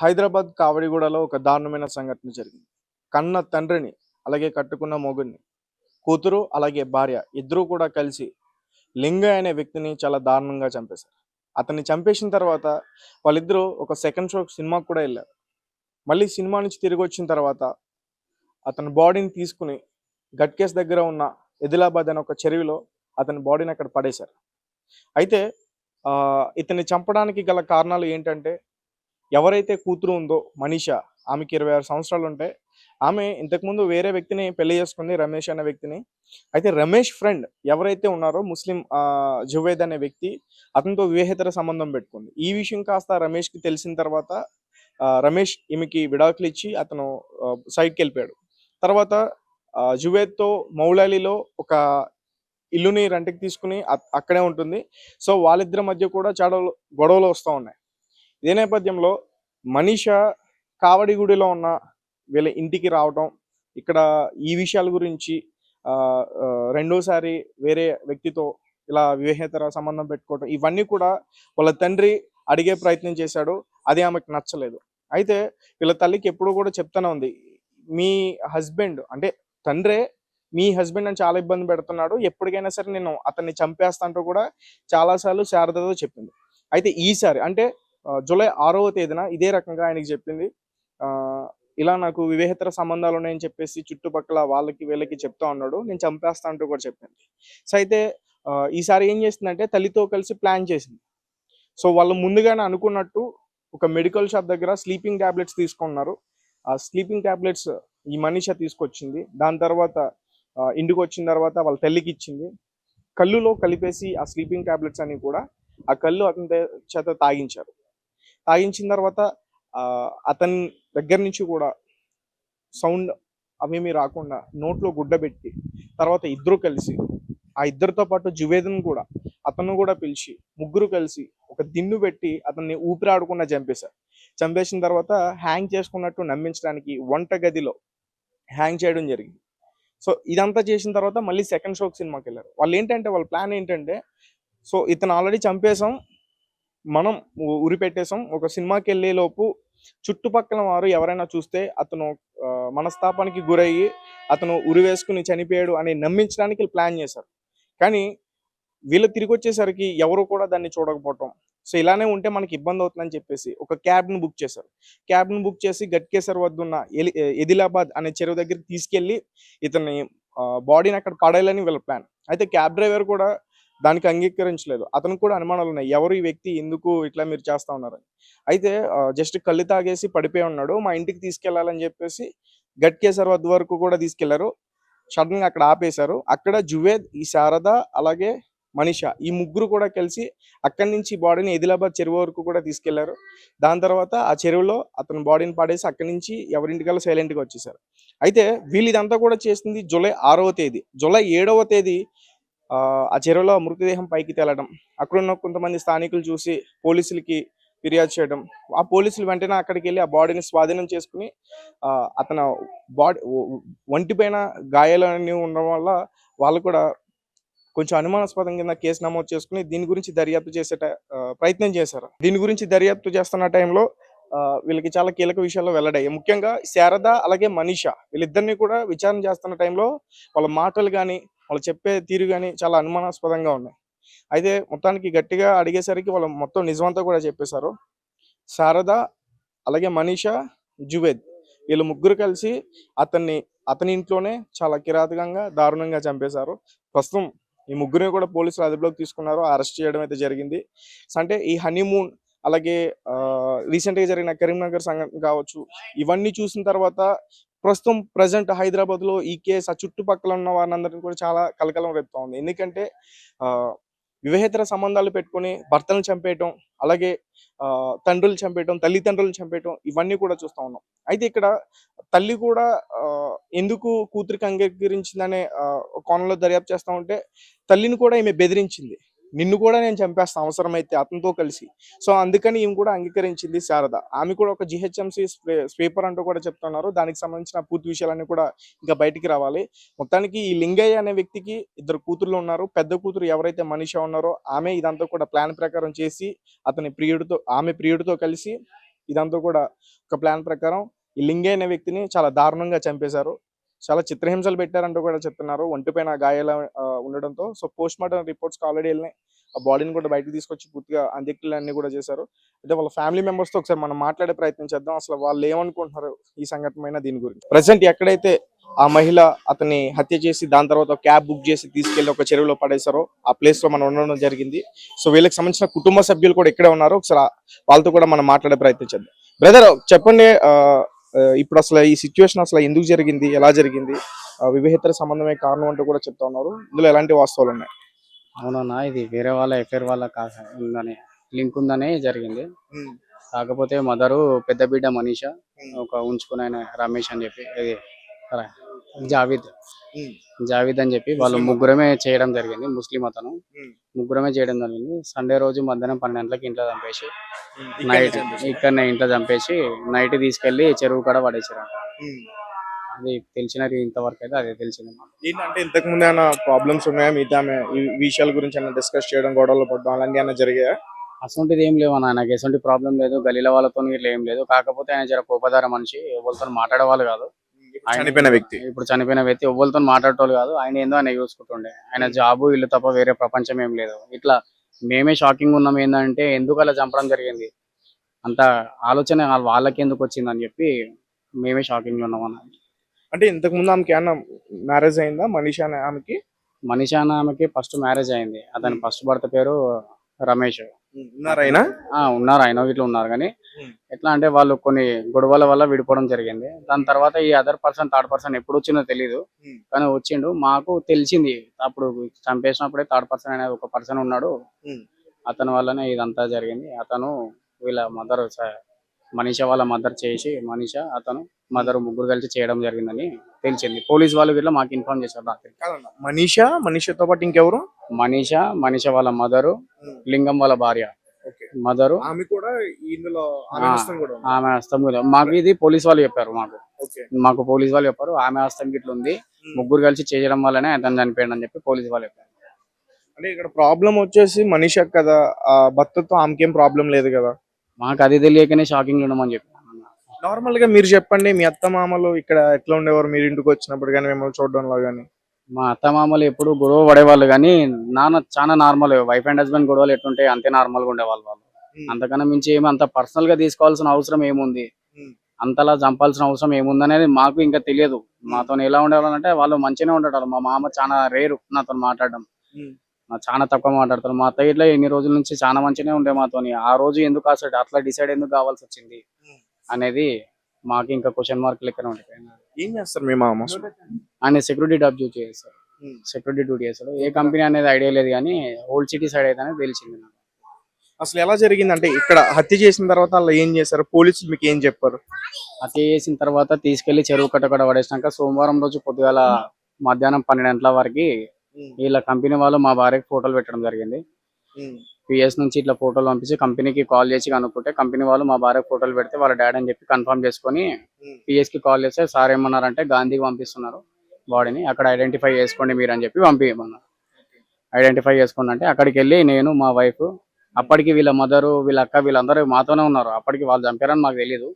హైదరాబాద్ కావడిగూడలో ఒక దారుణమైన సంఘటన జరిగింది. కన్న తండ్రిని, అలాగే కట్టుకున్న మొగుడిని, కూతురు అలాగే భార్య ఇద్దరూ కూడా కలిసి లింగయ్య అనే వ్యక్తిని చాలా దారుణంగా చంపేశారు. అతన్ని చంపేసిన తర్వాత వాళ్ళిద్దరూ ఒక సెకండ్ షో సినిమాకి కూడా వెళ్ళారు. మళ్ళీ సినిమా నుంచి తిరిగి వచ్చిన తర్వాత అతని బాడీని తీసుకుని గట్కేస్ దగ్గర ఉన్న ఎదిలాబాద్ అనే ఒక చెరువులో అతని బాడీని అక్కడ పడేశారు. అయితే ఇతన్ని చంపడానికి గల కారణాలు ఏంటంటే, ఎవరైతే కూతురు ఉందో మనీషా, ఆమెకి 26 సంవత్సరాలు ఉంటే, ఆమె ఇంతకుముందు వేరే వ్యక్తిని పెళ్లి చేసుకుంది, రమేష్ అనే వ్యక్తిని. అయితే రమేష్ ఫ్రెండ్ ఎవరైతే ఉన్నారో ముస్లిం జువేద్ అనే వ్యక్తి, అతనితో వివాహేతర సంబంధం పెట్టుకుంది. ఈ విషయం కాస్త రమేష్కి తెలిసిన తర్వాత రమేష్ ఈమెకి విడాకులు ఇచ్చి అతను సైడ్కి వెళ్ళిపోయాడు. తర్వాత జువేద్తో మౌలాలిలో ఒక ఇల్లుని రెంట్కి తీసుకుని అక్కడే ఉంటుంది. సో వాళ్ళిద్దరి మధ్య కూడా చాలా గొడవలు వస్తూ ఉన్నాయి. ఇదే నేపథ్యంలో మనీషా కావడిగూడిలో ఉన్న వీళ్ళ ఇంటికి రావటం, ఇక్కడ ఈ విషయాల గురించి రెండోసారి వేరే వ్యక్తితో ఇలా వివాహేతర సంబంధం పెట్టుకోవటం, ఇవన్నీ కూడా వాళ్ళ తండ్రి అడిగే ప్రయత్నం చేశాడు. అది ఆమెకు నచ్చలేదు. అయితే వీళ్ళ తల్లికి ఎప్పుడు కూడా చెప్తానే ఉంది, మీ హస్బెండ్ అంటే తండ్రే మీ హస్బెండ్ అని చాలా ఇబ్బంది పెడుతున్నాడు, ఎప్పటికైనా సరే నేను అతన్ని చంపేస్తా అంటూ కూడా చాలాసార్లు శారదతో చెప్పింది. అయితే ఈసారి అంటే జూలై 6వ తేదీన ఇదే రకంగా ఆయనకి చెప్పింది. ఇలా నాకు వివాహేతర సంబంధాలు ఉన్నాయని చెప్పేసి చుట్టుపక్కల వాళ్ళకి వీళ్ళకి చెప్తా ఉన్నాడు, నేను చంపేస్తా అంటూ కూడా చెప్పింది. సో అయితే ఈసారి ఏం చేసిందంటే తల్లితో కలిసి ప్లాన్ చేసింది. సో వాళ్ళు ముందుగానే అనుకున్నట్టు ఒక మెడికల్ షాప్ దగ్గర స్లీపింగ్ ట్యాబ్లెట్స్ తీసుకున్నారు. ఆ స్లీపింగ్ ట్యాబ్లెట్స్ ఈ మనీషా తీసుకొచ్చింది. దాని తర్వాత ఇంటికి వచ్చిన తర్వాత వాళ్ళ తల్లికి ఇచ్చింది. కళ్ళులో కలిపేసి ఆ స్లీపింగ్ ట్యాబ్లెట్స్ అని కూడా ఆ కళ్ళు అతని చేత తాగించారు. తాగించిన తర్వాత అతని దగ్గర నుంచి కూడా సౌండ్ అవేమీ రాకుండా నోట్లో గుడ్డ పెట్టి, తర్వాత ఇద్దరు కలిసి ఆ ఇద్దరితో పాటు జువేద్ని కూడా అతను కూడా పిలిచి ముగ్గురు కలిసి ఒక దిన్ను పెట్టి అతన్ని ఊపిరాడకుండా చంపేశారు. చంపేసిన తర్వాత హ్యాంగ్ చేసుకున్నట్టు నమ్మించడానికి వంట గదిలో హ్యాంగ్ చేయడం జరిగింది. సో ఇదంతా చేసిన తర్వాత మళ్ళీ సెకండ్ షోకి సినిమాకి వెళ్ళారు. వాళ్ళు ఏంటంటే వాళ్ళ ప్లాన్ ఏంటంటే, సో ఇతను ఆల్రెడీ చంపేశాం, మనం ఉరి పెట్టేశాం, ఒక సినిమాకి వెళ్ళే లోపు చుట్టుపక్కల వారు ఎవరైనా చూస్తే అతను మనస్తాపానికి గురయ్యి అతను ఉరి వేసుకుని చనిపోయాడు అని నమ్మించడానికి ప్లాన్ చేశారు. కానీ వీళ్ళు తిరిగి వచ్చేసరికి ఎవరు కూడా దాన్ని చూడకపోవటం, సో ఇలానే ఉంటే మనకి ఇబ్బంది అవుతుందని చెప్పేసి ఒక క్యాబ్ను బుక్ చేశారు. క్యాబ్ను బుక్ చేసి గట్కేసర్ వద్ద ఉన్న ఎదిలాబాద్ అనే చెరువు దగ్గరికి తీసుకెళ్లి ఇతన్ని బాడీని అక్కడ పడేయాలని వీళ్ళ ప్లాన్. అయితే క్యాబ్ డ్రైవర్ కూడా దానికి అంగీకరించలేదు. అతనికి కూడా అనుమానాలు ఉన్నాయి, ఎవరు ఈ వ్యక్తి, ఎందుకు ఇట్లా మీరు చేస్తా ఉన్నారని. అయితే జస్ట్ కళ్ళు తాగేసి పడిపోయి ఉన్నాడు, మా ఇంటికి తీసుకెళ్లాలని చెప్పేసి గట్కేసర్ వద్ద వరకు కూడా తీసుకెళ్లారు. సడన్ గా అక్కడ ఆపేశారు. అక్కడ జువేద్, ఈ శారద అలాగే మనీషా ఈ ముగ్గురు కూడా కలిసి అక్కడి నుంచి బాడీని ఎదిలాబాద్ చెరువు వరకు కూడా తీసుకెళ్లారు. దాని తర్వాత ఆ చెరువులో అతని బాడీని పడేసి అక్కడి నుంచి ఎవరింటికల్లా సైలెంట్గా వచ్చేసారు. అయితే వీళ్ళు ఇదంతా కూడా చేసింది జూలై 6వ తేదీ. జూలై 7వ తేదీ ఆ చెరువులో మృతదేహం పైకి తేలడం, అక్కడున్న కొంతమంది స్థానికులు చూసి పోలీసులకి ఫిర్యాదు చేయడం, ఆ పోలీసులు వెంటనే అక్కడికి వెళ్ళి ఆ బాడీని స్వాధీనం చేసుకుని అతను బాడీ ఒంటిపైన గాయాలన్నీ ఉండడం వల్ల వాళ్ళు కూడా కొంచెం అనుమానాస్పదం కింద కేసు నమోదు చేసుకుని దీని గురించి దర్యాప్తు చేసే ప్రయత్నం చేశారు. దీని గురించి దర్యాప్తు చేస్తున్న టైంలో వీళ్ళకి చాలా కీలక విషయాల్లో వెల్లడయ్యాయి. ముఖ్యంగా శారద అలాగే మనీషా వీళ్ళిద్దరిని కూడా విచారణ చేస్తున్న టైంలో వాళ్ళ మాటలు కానీ వాళ్ళు చెప్పే తీరు కానీ చాలా అనుమానాస్పదంగా ఉన్నాయి. అయితే మొత్తానికి గట్టిగా అడిగేసరికి వాళ్ళు మొత్తం నిజమంతా కూడా చెప్పేశారు. శారద అలాగే మనీషా, జువేద్ వీళ్ళు ముగ్గురు కలిసి అతని ఇంట్లోనే చాలా కిరాతకంగా దారుణంగా చంపేశారు. ప్రస్తుతం ఈ ముగ్గురిని కూడా పోలీసులు అదుపులోకి తీసుకున్నారు, అరెస్ట్ చేయడం అయితే జరిగింది. అంటే ఈ హనీమూన్ అలాగే రీసెంట్గా జరిగిన కరీంనగర్ సంఘటన కావచ్చు, ఇవన్నీ చూసిన తర్వాత ప్రస్తుతం ప్రజెంట్ హైదరాబాద్లో ఈ కేసు ఆ చుట్టుపక్కల ఉన్న వారందరినీ కూడా చాలా కలకలం రేపుతా ఉంది. ఎందుకంటే వివాహేతర సంబంధాలు పెట్టుకుని భర్తలను చంపేయటం, అలాగే తండ్రులు చంపేయటం, తల్లిదండ్రులను చంపేయటం, ఇవన్నీ కూడా చూస్తూ ఉన్నాం. అయితే ఇక్కడ తల్లి కూడా ఎందుకు కూతురికి అంగీకరించిందనే కోణంలో దర్యాప్తు చేస్తూ ఉంటే, తల్లిని కూడా ఈమె బెదిరించింది, నిన్ను కూడా నేను చంపేస్తాను అవసరమైతే అతనితో కలిసి. సో అందుకని ఈమె కూడా అంగీకరించింది శారద. ఆమె కూడా ఒక జిహెచ్ఎంసీ స్వీపర్ అంటూ కూడా చెప్తున్నారు. దానికి సంబంధించిన పూర్తి విషయాలన్నీ కూడా ఇంకా బయటికి రావాలి. మొత్తానికి ఈ లింగయ్య అనే వ్యక్తికి 2 కూతుర్లు ఉన్నారు. పెద్ద కూతురు ఎవరైతే మనీషా ఉన్నారో ఆమె ఇదంతా కూడా ప్లాన్ ప్రకారం చేసి ఆమె ప్రియుడితో కలిసి ఇదంతా కూడా ఒక ప్లాన్ ప్రకారం ఈ లింగే అనే వ్యక్తిని చాలా దారుణంగా చంపేశారు. చాలా చిత్రహింసలు పెట్టారంటూ కూడా చెప్తున్నారు. ఒంటిపైన గాయాలు ఉండడంతో సో పోస్ట్ మార్టం రిపోర్ట్స్‌కి ఆల్రెడీ ఎళ్ళినాయి. ఆ బాడీని కూడా బయటకి తీసుకొచ్చి పూర్తిగా అంత్యక్రియలన్నీ కూడా చేశారు. అయితే వాళ్ళ ఫ్యామిలీ మెంబర్స్‌తో ఒకసారి మనం మాట్లాడే ప్రయత్నం చేద్దాం. అసలు వాళ్ళు ఏమనుకుంటున్నారు ఈ సంఘటన పైన దీని గురించి. ప్రెజెంట్ ఎక్కడైతే ఆ మహిళ అతన్ని హత్య చేసి దాని తర్వాత ఒక క్యాబ్ బుక్ చేసి తీసుకెళ్లి ఒక చెరువులో పడేశారో ఆ ప్లేస్ లో మనం ఉండడం జరిగింది. సో వీళ్ళకి సంబంధించిన కుటుంబ సభ్యులు కూడా ఇక్కడే ఉన్నారు. ఒకసారి వాళ్ళతో కూడా మనం మాట్లాడే ప్రయత్నం చేద్దాం. బ్రదర్ చెప్పండి, ఇప్పుడు అసలు ఈ సిచ్యువేషన్ అసలు ఎందుకు జరిగింది, ఎలా జరిగింది, వివాహేతర సంబంధమే కారణం అంటూ కూడా చెప్తా ఉన్నారు. ఇందులో ఎలాంటి వాస్తవాలు ఉన్నాయి? అవునన్నా, ఇది వేరే వాళ్ళ ఎఫ్ఐఆర్ వాళ్ళ ఉందని లింక్ ఉందనే జరిగింది. కాకపోతే మదరు పెద్ద బిడ్డ మనీష ఒక ఉంచుకుని ఆయన రమేష్ అని చెప్పి ఇది రా- జావీద్ జావీద్ అని చెప్పి వాళ్ళు ముగ్గురమే చేయడం జరిగింది. ముస్లిం అతను ముగ్గురమే చేయడం జరిగింది. సండే రోజు మధ్యాహ్నం 12 గంటలకు ఇంట్లో చంపేసి నైట్ ఇక్కడనే ఇంట్లో చంపేసి నైట్ తీసుకెళ్లి చెరువు కాడ పడేసారంట. అది తెలిసిన ఇంతవరకు అయితే అదే తెలిసింది. ఏంటంటే ఇంతకు ముందు ఏమైనా ప్రాబ్లమ్స్ ఉన్నాయా మిగతా ఈ విషయాల గురించి ఏమైనా డిస్కస్ చేయడం, గొడవలు పడడం అలాంటి ఏమైనా జరిగాయా? అసొంటిది ఏం లేవు అన్న, నాకు ఎసొంటి ప్రాబ్లం లేదు. గలీల వాళ్ళతో ఇట్లా ఏం లేదు. కాకపోతే ఆయన జర కోపదార మనిషి, ఎవరితో మాట్లాడేవాళ్ళు కాదు. చనిపోయిన వ్యక్తి ఇప్పుడు చనిపోయిన వ్యక్తి ఎవరితో మాట్లాడేటోళ్ళు కాదు. ఆయన ఏందో ఆయన చూసుకుంటుండే. ఆయన జాబు ఇల్లు తప్ప వేరే ప్రపంచం ఏం లేదు. ఇట్లా మేమే షాకింగ్ ఉన్నాం. ఏంటంటే ఎందుకు అలా చంపడం జరిగింది, అంత ఆలోచన వాళ్ళకి ఎందుకు వచ్చింది అని చెప్పి మేమే షాకింగ్ ఉన్నాం అన్న. అంటే ఇంతకు ముందు ఆమెకి ఏమన్నా మ్యారేజ్ అయిందా? మనీషా అనే ఆమెకి మనీషా అన్న ఆమెకి ఫస్ట్ మ్యారేజ్ అయింది. అతని ఫస్ట్ భర్త పేరు రమేష్. ఉన్నారైనా? ఉన్నారు, ఆయన ఇట్లా ఉన్నారు. కానీ ఎట్లా అంటే వాళ్ళు కొన్ని గొడవల వల్ల విడిపోవడం జరిగింది. దాని తర్వాత ఈ అదర్ పర్సన్ థర్డ్ పర్సన్ ఎప్పుడు వచ్చిందో తెలీదు, కానీ వచ్చిండు. మాకు తెలిసింది అప్పుడు చంపేసినప్పుడే థర్డ్ పర్సన్ అనేది ఒక పర్సన్ ఉన్నాడు. అతని వల్లనే ఇదంతా జరిగింది. అతను వీళ్ళ మదర్ మనీషా వాళ్ళ మదర్ చేసి మనీషా అతను మదర్ ముగ్గురు కలిసి చేయడం జరిగిందని తెలిసింది. పోలీస్ వాళ్ళు వీళ్ళ మాకు ఇన్ఫార్మ్ చేశారు రాత్రి. మనీషాతో పాటు ఇంకెవరు? మనీషా వాళ్ళ మదరు, లింగం వాళ్ళ భార్య మదరు. ఆమె కూడా ఇందులో ఆమె హస్తం కూడా మాకు ఇది పోలీస్ వాళ్ళు చెప్పారు. మాకు పోలీస్ వాళ్ళు చెప్పారు ఆమె హస్తం గిట్ల ఉంది, ముగ్గురు కలిసి చేయడం వల్లనే అతను చనిపోయాడు అని చెప్పి పోలీస్ వాళ్ళు చెప్పారు. అంటే ఇక్కడ ప్రాబ్లం వచ్చేసి మనీషా కదా, ఆ భర్తతో ఆమెకేం ప్రాబ్లం లేదు కదా. మాకు అది తెలియకనే షాకింగ్ ఉండమని చెప్పి. నార్మల్ గా మీరు చెప్పండి, మీ అత్త మామలు ఇక్కడ ఎట్లా ఉండేవారు మీరు ఇంటికి వచ్చినప్పుడు కానీ, మిమ్మల్ని చూడడంలో కానీ? మా అత్త మామలు ఎప్పుడు గొడవ పడేవాళ్ళు, కానీ నాన్న చాలా నార్మల్. వైఫ్ అండ్ హస్బెండ్ గొడవలు ఎట్లుంటాయి అంతే నార్మల్ గా ఉండేవాళ్ళు. వాళ్ళు అంతకన్నా మించి ఏమి అంత పర్సనల్ గా తీసుకోవాల్సిన అవసరం ఏముంది, అంతలా చంపాల్సిన అవసరం ఏముంది అనేది మాకు ఇంకా తెలియదు. మాతో ఎలా ఉండేవాళ్ళంటే వాళ్ళు మంచిగానే ఉండేవాళ్ళు. మా మామ చాలా రేరు నాతో మాట్లాడడం, చాలా తక్కువ మాట్లాడతారు. మా అత్త ఇట్లా ఎన్ని రోజుల నుంచి చాలా మంచిగానే ఉండే మాతోని. ఆ రోజు ఎందుకు అట్లా డిసైడ్ ఎందుకు కావాల్సి వచ్చింది అనేది మాకు ఇంకా క్వశ్చన్ మార్క్ లెక్కనే ఉండిపోయింది. ఏం చేస్తారు మీ మామ? ఆయన సెక్యూరిటీ జాబ్ చేస్తారు, సెక్యూరిటీ డ్యూటీ చేస్తాడు. ఏ కంపెనీ అనేది ఐడియా లేదు, కానీ ఓల్డ్ సిటీ సైడ్ అయితే తెలిసింది నాకు. అసలు ఎలా జరిగింది అంటే ఇక్కడ హత్య చేసిన తర్వాత అలా ఏం చేశారు పోలీసులు, మీకు ఏం చెప్పారు? హత్య చేసిన తర్వాత తీసుకెళ్లి చెరువు కట్టకడ పడేసినాక సోమవారం రోజు పొద్దుగాల మధ్యాహ్నం 12 గంటల వరకు వీళ్ళ కంపెనీ వాళ్ళు మా భార్యకి ఫోటోలు పెట్టడం జరిగింది. పిఎస్ నుంచి ఇట్లా ఫోటోలు పంపించి కంపెనీకి కాల్ చేసి కనుక్కుంటే కంపెనీ వాళ్ళు మా భార్యకి ఫోటోలు పెడితే వాళ్ళ డాడీ అని చెప్పి కన్ఫర్మ్ చేసుకుని పిఎస్ కి కాల్ చేస్తే సార్ ఏమన్నారంటే గాంధీకి పంపిస్తున్నారు బాడీని, అక్కడ ఐడెంటిఫై చేసుకోండి మీరు అని చెప్పి పంపించమన్నారు. ఐడెంటిఫై చేసుకోండి అంటే అక్కడికి వెళ్ళి నేను మా వైఫ్, అప్పటికి వీళ్ళ మదరు వీళ్ళ అక్క వీళ్ళందరూ మాతోనే ఉన్నారు. అప్పటికి వాళ్ళు చంపారని మాకు తెలియదు,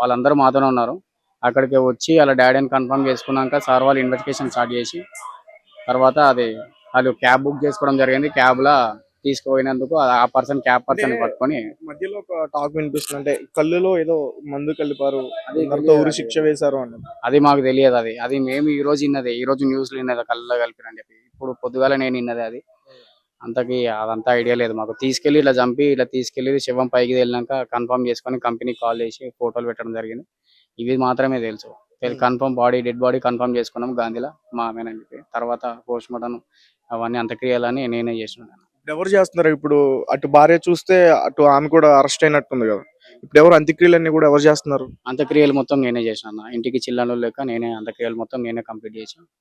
వాళ్ళందరూ మాతోనే ఉన్నారు. అక్కడికి వచ్చి వాళ్ళ డాడీని కన్ఫర్మ్ చేసుకున్నాక సార్ వాళ్ళు ఇన్వెస్టిగేషన్ స్టార్ట్ చేసి తర్వాత అది వాళ్ళు క్యాబ్ బుక్ చేసుకోవడం జరిగింది. క్యాబ్ లా తీసుకుపోయినందుకు ఆ పర్సన్ క్యాబ్ పర్సన్ పట్టుకొని మధ్యలో ఒక టాక్ వినిపిస్తుంది, అంటే కళ్ళులో ఏదో మందు కలిపారు, అందరితో ఊరి శిక్ష వేశారు అన్నది. అది మాకు తెలియదు. అది మేము ఈ రోజు విన్నది, ఈ రోజు న్యూస్ లో విన్నది కళ్ళలో కలిపిరని చెప్పి. ఇప్పుడు పొద్దుగాల నేను విన్నది అది. అంతకి అదంతా ఐడియా లేదు మాకు. తీసుకెళ్లి ఇలా చంపి ఇలా తీసుకెళ్లి శవం పైకి వెళ్ళినాక కన్ఫర్మ్ చేసుకొని కంపెనీకి కాల్ చేసి ఫోటోలు పెట్టడం జరిగింది. ఇవి మాత్రమే తెలుసు. కన్ఫర్మ్ డెడ్ బాడీ కన్ఫర్మ్ చేసుకున్నాం గాంధీలో మా ఆమెనని చెప్పి. తర్వాత పోస్ట్ మార్టం అవన్నీ అంత్యక్రియలని నేనే చేసినాను. ఎవరు చేస్తున్నారు ఇప్పుడు? అటు భార్య చూస్తే అటు ఆమె కూడా అరెస్ట్ అయినట్టుంది కదా. ఇప్పుడు ఎవరు అంత్యక్రియలన్నీ కూడా ఎవరు చేస్తున్నారు? అంత్యక్రియలు మొత్తం నేనే చేసిన. ఇంటికి చిల్లలు లేక నేనే అంత్యక్రియలు మొత్తం నేనే కంప్లీట్ చేసి